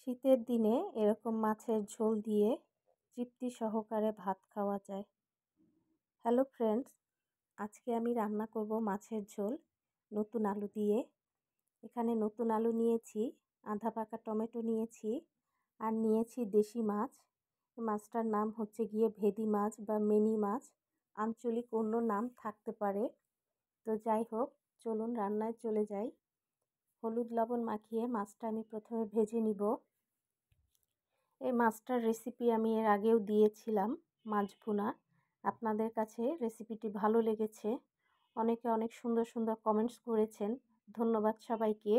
শীতের দিনে এরকম মাছের ঝোল দিয়ে তৃপ্তি সহকারে ভাত খাওয়া যায়। হ্যালো ফ্রেন্ডস, আজকে আমি রান্না করব মাছের ঝোল নতুন আলু দিয়ে। এখানে নতুন আলু নিয়েছি, আধা পাকা টমেটো নিয়েছি, আর নিয়েছি দেশি মাছ। মাছটার নাম হচ্ছে গিয়ে ভেদি মাছ বা মিনি মাছ, আঞ্চলিক অন্য নাম থাকতে পারে। তো যাই হোক, চলুন রান্নায় চলে যাই। হলুদ লবণ মাখিয়ে মাছটা আমি প্রথমে ভেজে নিব। এই মাছটার রেসিপি আমি এর আগেও দিয়েছিলাম, মাছ ভুনা। আপনাদের কাছে রেসিপিটি ভালো লেগেছে, অনেকে অনেক সুন্দর সুন্দর কমেন্টস করেছেন, ধন্যবাদ সবাইকে।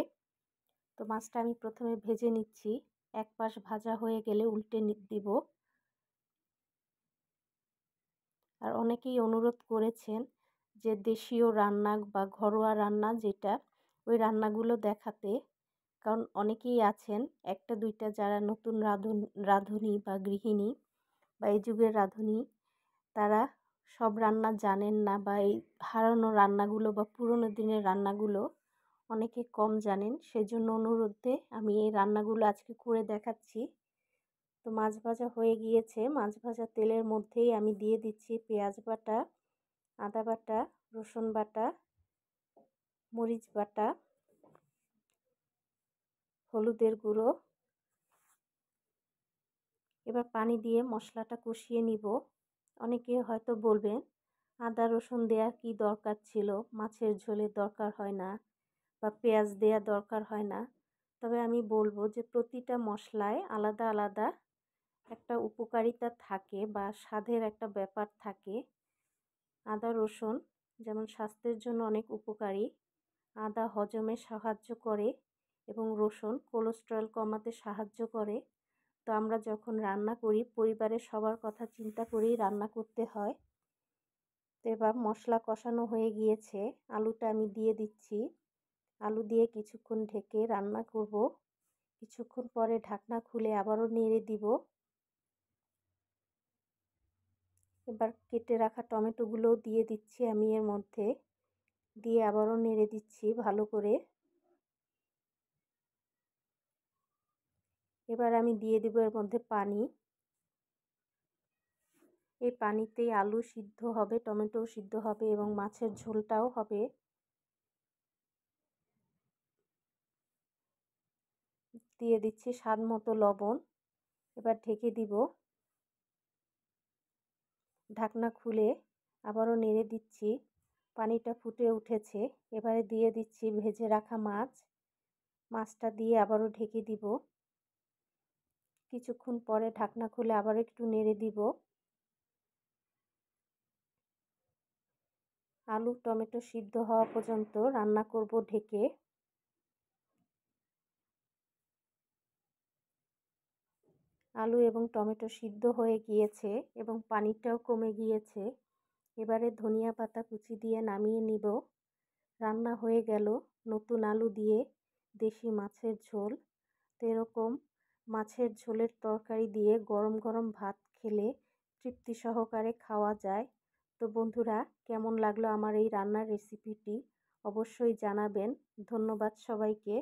তো মাছটা আমি প্রথমে ভেজে নিচ্ছি, এক পাশ ভাজা হয়ে গেলে উল্টে দিব। আর অনেকেই অনুরোধ করেছেন যে দেশীয় রান্না বা ঘরোয়া রান্না যেটা, ওই রান্নাগুলো দেখাতে। কারণ অনেকেই আছেন একটা দুইটা যারা নতুন রাঁধুনি বা গৃহিণী বা এই যুগের রাঁধুনি, তারা সব রান্না জানেন না, বা এই হারানো রান্নাগুলো বা পুরনো দিনের রান্নাগুলো অনেকে কম জানেন। সেজন্য অনুরোধে আমি এই রান্নাগুলো আজকে করে দেখাচ্ছি। তো মাছ ভাজা হয়ে গিয়েছে, মাছ ভাজা তেলের মধ্যেই আমি দিয়ে দিচ্ছি পেঁয়াজ বাটা, আদা বাটা, রসুন বাটা, মরিচ বাটা, হলুদের গুঁড়ো। এবার পানি দিয়ে মশলাটা কষিয়ে নিব। অনেকে হয়তো বলবেন আদা রসুন দেওয়ার কি দরকার ছিল, মাছের ঝোলের দরকার হয় না বা পেঁয়াজ দেওয়া দরকার হয় না। তবে আমি বলবো যে প্রতিটা মশলায় আলাদা আলাদা একটা উপকারিতা থাকে বা স্বাদের একটা ব্যাপার থাকে। আদা রসুন যেমন স্বাস্থ্যের জন্য অনেক উপকারী, আদা হজমে সাহায্য করে এবং রসুন কোলেস্টেরল কমাতে সাহায্য করে। তো আমরা যখন রান্না করি পরিবারের সবার কথা চিন্তা করেই রান্না করতে হয়। তো এবার মশলা কষানো হয়ে গিয়েছে, আলুটা আমি দিয়ে দিচ্ছি। আলু দিয়ে কিছুক্ষণ ঢেকে রান্না করব। কিছুক্ষণ পরে ঢাকনা খুলে আবারও নেড়ে দিব। এবার কেটে রাখা টমেটোগুলোও দিয়ে দিচ্ছি আমি এর মধ্যে, দিয়ে আবারও নেড়ে দিচ্ছি ভালো করে। এবার আমি দিয়ে দেব এর মধ্যে পানি। এই পানিতেই আলু সিদ্ধ হবে, টমেটোও সিদ্ধ হবে এবং মাছের ঝোলটাও হবে। দিয়ে দিচ্ছি স্বাদ মতো লবণ। এবার ঢেকে দিব। ঢাকনা খুলে আবারও নেড়ে দিচ্ছি। পানিটা ফুটে উঠেছে, এবারে দিয়ে দিচ্ছি ভেজে রাখা মাছ। মাছটা দিয়ে আবারও ঢেকে দিব। কিছুক্ষণ পরে ঢাকনা খুলে আবার একটু নেড়ে দিব। আলু টমেটো সিদ্ধ হওয়া পর্যন্ত রান্না করব ঢেকে। আলু এবং টমেটো সিদ্ধ হয়ে গিয়েছে এবং পানিটাও কমে গিয়েছে। এবারে ধনিয়া পাতা কুচি দিয়ে নামিয়ে নিব। রান্না হয়ে গেল নতুন আলু দিয়ে দেশি মাছের ঝোল। তো এরকম মাছের ঝোলের তরকারি দিয়ে গরম গরম ভাত খেলে তৃপ্তি সহকারে খাওয়া যায়। তো বন্ধুরা, কেমন লাগলো আমার এই রান্নার রেসিপিটি অবশ্যই জানাবেন। ধন্যবাদ সবাইকে।